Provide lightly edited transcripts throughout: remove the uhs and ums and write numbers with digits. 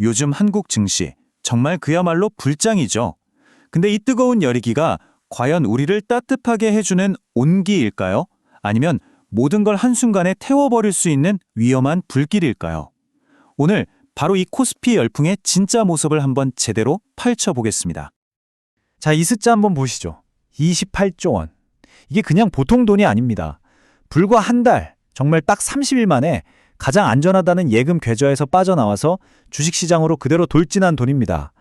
요즘 한국 증시 정말 그야말로 불장이죠. 근데 이 뜨거운 열기가 과연 우리를 따뜻하게 해주는 온기일까요? 아니면 모든 걸 한순간에 태워버릴 수 있는 위험한 불길일까요? 오늘 바로 이 코스피 열풍의 진짜 모습을 한번 제대로 파헤쳐보겠습니다. 자, 이 숫자 한번 보시죠. 28조 원. 이게 그냥 보통 돈이 아닙니다. 불과 한 달, 정말 딱 30일 만에 가장 안전하다는 예금 계좌에서 빠져나와서 주식시장으로 그대로 돌진한 돈입니다.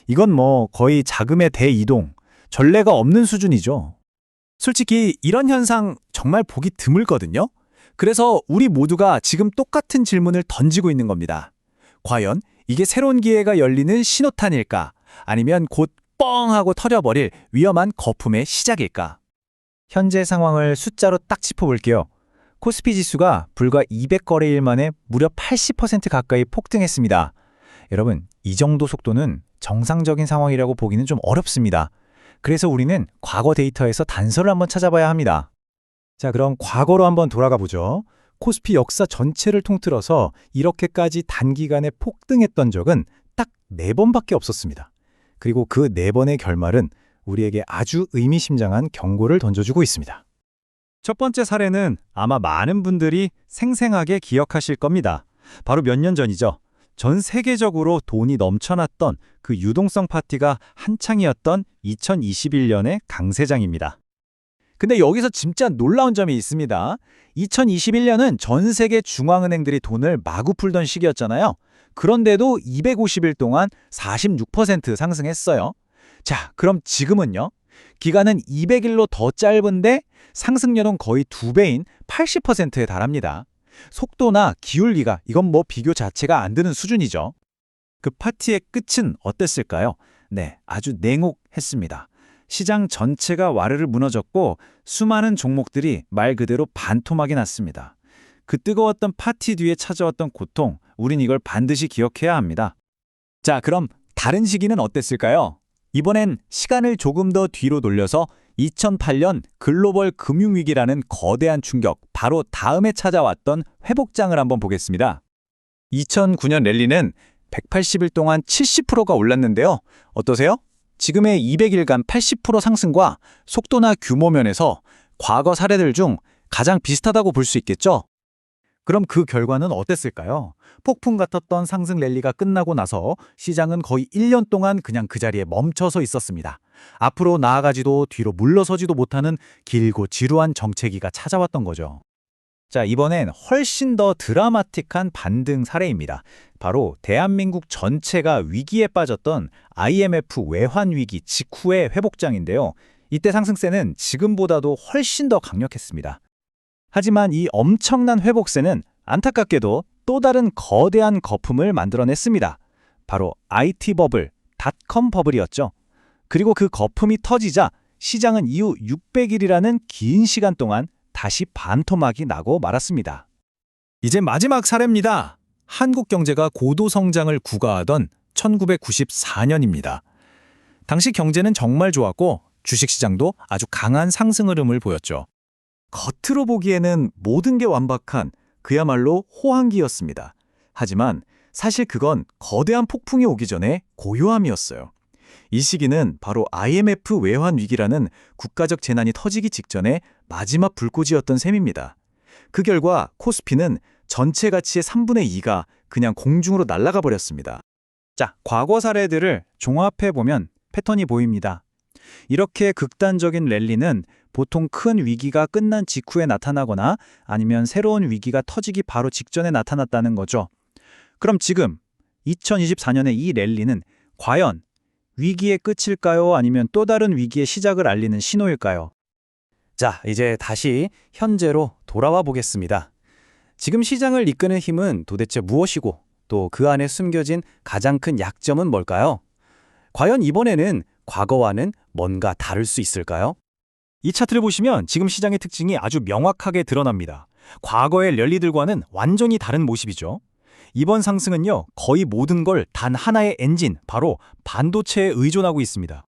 이건 거의 자금의 대이동, 전례가 없는 수준이죠. 솔직히 이런 현상 정말 보기 드물거든요. 그래서 우리 모두가 지금 똑같은 질문을 던지고 있는 겁니다. 과연 이게 새로운 기회가 열리는 신호탄일까? 아니면 곧 뻥 하고 터져버릴 위험한 거품의 시작일까? 현재 상황을 숫자로 딱 짚어볼게요. 코스피 지수가 불과 200거래일 만에 무려 80% 가까이 폭등했습니다. 여러분, 이 정도 속도는 정상적인 상황이라고 보기는 좀 어렵습니다. 그래서 우리는 과거 데이터에서 단서를 한번 찾아봐야 합니다. 자, 그럼 과거로 한번 돌아가 보죠. 코스피 역사 전체를 통틀어서 이렇게까지 단기간에 폭등했던 적은 딱 4번밖에 없었습니다. 그리고 그 4번의 결말은 우리에게 아주 의미심장한 경고를 던져주고 있습니다. 첫 번째 사례는 아마 많은 분들이 생생하게 기억하실 겁니다. 바로 몇 년 전이죠. 전 세계적으로 돈이 넘쳐났던 그 유동성 파티가 한창이었던 2021년의 강세장입니다. 근데 여기서 진짜 놀라운 점이 있습니다. 2021년은 전 세계 중앙은행들이 돈을 마구 풀던 시기였잖아요. 그런데도 250일 동안 46% 상승했어요. 자, 그럼 지금은요? 기간은 200일로 더 짧은데 상승률은 거의 2배인 80%에 달합니다. 속도나 기울기가 이건 비교 자체가 안 되는 수준이죠. 그 파티의 끝은 어땠을까요? 네, 아주 냉혹했습니다. 시장 전체가 와르르 무너졌고 수많은 종목들이 말 그대로 반토막이 났습니다. 그 뜨거웠던 파티 뒤에 찾아왔던 고통, 우린 이걸 반드시 기억해야 합니다. 자, 그럼 다른 시기는 어땠을까요? 이번엔 시간을 조금 더 뒤로 돌려서 2008년 글로벌 금융위기라는 거대한 충격, 바로 다음에 찾아왔던 회복장을 한번 보겠습니다. 2009년 랠리는 180일 동안 70%가 올랐는데요. 어떠세요? 지금의 200일간 80% 상승과 속도나 규모 면에서 과거 사례들 중 가장 비슷하다고 볼 수 있겠죠? 그럼 그 결과는 어땠을까요? 폭풍 같았던 상승 랠리가 끝나고 나서 시장은 거의 1년 동안 그냥 그 자리에 멈춰서 있었습니다. 앞으로 나아가지도 뒤로 물러서지도 못하는 길고 지루한 정체기가 찾아왔던 거죠. 자, 이번엔 훨씬 더 드라마틱한 반등 사례입니다. 바로 대한민국 전체가 위기에 빠졌던 IMF 외환위기 직후의 회복장인데요. 이때 상승세는 지금보다도 훨씬 더 강력했습니다. 하지만 이 엄청난 회복세는 안타깝게도 또 다른 거대한 거품을 만들어냈습니다. 바로 IT 버블, 닷컴 버블이었죠. 그리고 그 거품이 터지자 시장은 이후 600일이라는 긴 시간 동안 다시 반토막이 나고 말았습니다. 이제 마지막 사례입니다. 한국 경제가 고도 성장을 구가하던 1994년입니다. 당시 경제는 정말 좋았고 주식시장도 아주 강한 상승 흐름을 보였죠. 겉으로 보기에는 모든 게 완박한 그야말로 호황기였습니다. 하지만 사실 그건 거대한 폭풍이 오기 전에 고요함이었어요. 이 시기는 바로 IMF 외환 위기라는 국가적 재난이 터지기 직전에 마지막 불꽃이었던 셈입니다. 그 결과 코스피는 전체 가치의 3분의 2가 그냥 공중으로 날아가 버렸습니다. 자, 과거 사례들을 종합해보면 패턴이 보입니다. 이렇게 극단적인 랠리는 보통 큰 위기가 끝난 직후에 나타나거나 아니면 새로운 위기가 터지기 바로 직전에 나타났다는 거죠. 그럼 지금 2024년의 이 랠리는 과연 위기의 끝일까요? 아니면 또 다른 위기의 시작을 알리는 신호일까요? 자, 이제 다시 현재로 돌아와 보겠습니다. 지금 시장을 이끄는 힘은 도대체 무엇이고 또 그 안에 숨겨진 가장 큰 약점은 뭘까요? 과연 이번에는 과거와는 뭔가 다를 수 있을까요? 이 차트를 보시면 지금 시장의 특징이 아주 명확하게 드러납니다. 과거의 랠리들과는 완전히 다른 모습이죠. 이번 상승은요, 거의 모든 걸 단 하나의 엔진, 바로 반도체에 의존하고 있습니다.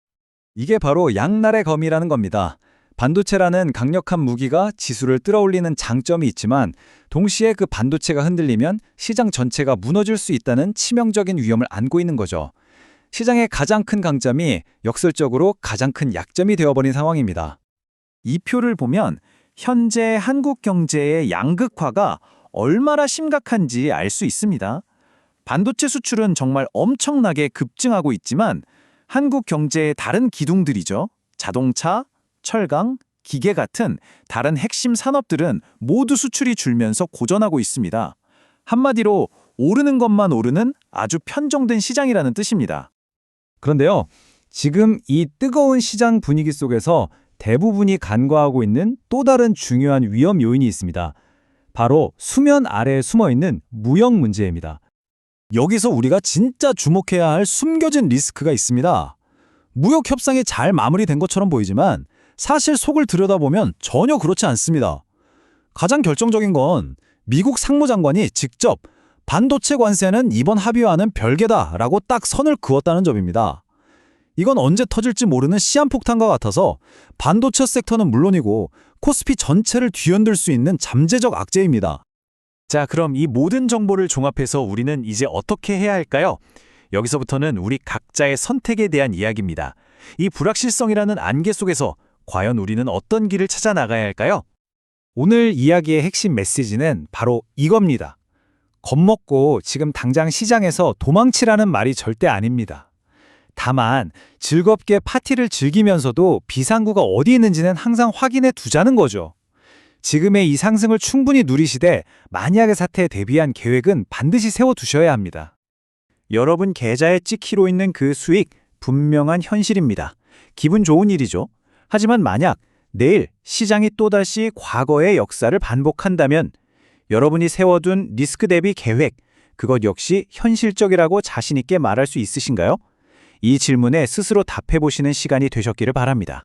이게 바로 양날의 검이라는 겁니다. 반도체라는 강력한 무기가 지수를 끌어올리는 장점이 있지만 동시에 그 반도체가 흔들리면 시장 전체가 무너질 수 있다는 치명적인 위험을 안고 있는 거죠. 시장의 가장 큰 강점이 역설적으로 가장 큰 약점이 되어버린 상황입니다. 이 표를 보면 현재 한국 경제의 양극화가 얼마나 심각한지 알 수 있습니다. 반도체 수출은 정말 엄청나게 급증하고 있지만 한국 경제의 다른 기둥들이죠. 자동차, 철강, 기계 같은 다른 핵심 산업들은 모두 수출이 줄면서 고전하고 있습니다. 한마디로 오르는 것만 오르는 아주 편중된 시장이라는 뜻입니다. 그런데요, 지금 이 뜨거운 시장 분위기 속에서 대부분이 간과하고 있는 또 다른 중요한 위험 요인이 있습니다. 바로 수면 아래에 숨어있는 무역 문제입니다. 여기서 우리가 진짜 주목해야 할 숨겨진 리스크가 있습니다. 무역 협상이 잘 마무리된 것처럼 보이지만 사실 속을 들여다보면 전혀 그렇지 않습니다. 가장 결정적인 건 미국 상무장관이 직접 반도체 관세는 이번 합의와는 별개다라고 딱 선을 그었다는 점입니다. 이건 언제 터질지 모르는 시한폭탄과 같아서 반도체 섹터는 물론이고 코스피 전체를 뒤흔들 수 있는 잠재적 악재입니다. 자, 그럼 이 모든 정보를 종합해서 우리는 이제 어떻게 해야 할까요? 여기서부터는 우리 각자의 선택에 대한 이야기입니다. 이 불확실성이라는 안개 속에서 과연 우리는 어떤 길을 찾아 나가야 할까요? 오늘 이야기의 핵심 메시지는 바로 이겁니다. 겁먹고 지금 당장 시장에서 도망치라는 말이 절대 아닙니다. 다만 즐겁게 파티를 즐기면서도 비상구가 어디 있는지는 항상 확인해 두자는 거죠. 지금의 이 상승을 충분히 누리시되 만약의 사태에 대비한 계획은 반드시 세워두셔야 합니다. 여러분 계좌에 찍히고 있는 그 수익 분명한 현실입니다. 기분 좋은 일이죠. 하지만 만약 내일 시장이 또다시 과거의 역사를 반복한다면 여러분이 세워둔 리스크 대비 계획, 그것 역시 현실적이라고 자신 있게 말할 수 있으신가요? 이 질문에 스스로 답해보시는 시간이 되셨기를 바랍니다.